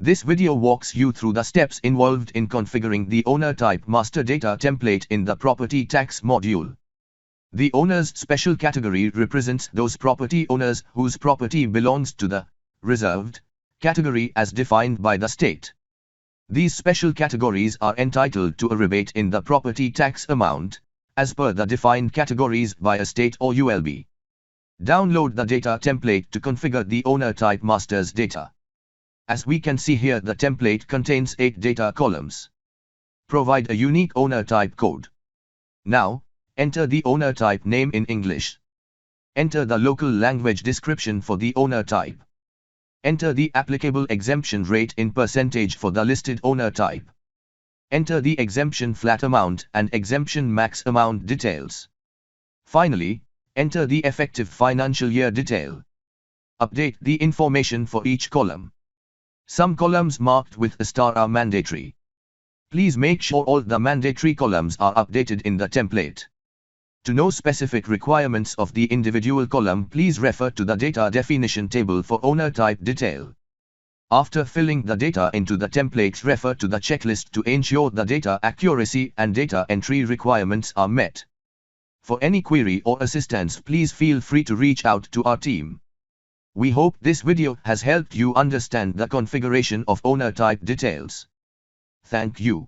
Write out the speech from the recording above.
This video walks you through the steps involved in configuring the owner type master data template in the property tax module. The owner's special category represents those property owners whose property belongs to the reserved category as defined by the state. These special categories are entitled to a rebate in the property tax amount, as per the defined categories by a state or ULB. Download the data template to configure the owner type master's data. As we can see here, the template contains 8 data columns. Provide a unique owner type code. Now, enter the owner type name in English. Enter the local language description for the owner type. Enter the applicable exemption rate in percentage for the listed owner type. Enter the exemption flat amount and exemption max amount details. Finally, enter the effective financial year detail. Update the information for each column. Some columns marked with a star are mandatory. Please make sure all the mandatory columns are updated in the template. To know specific requirements of the individual column, please refer to the data definition table for owner type detail. After filling the data into the template, refer to the checklist to ensure the data accuracy and data entry requirements are met. For any query or assistance, please feel free to reach out to our team. We hope this video has helped you understand the configuration of owner type details. Thank you.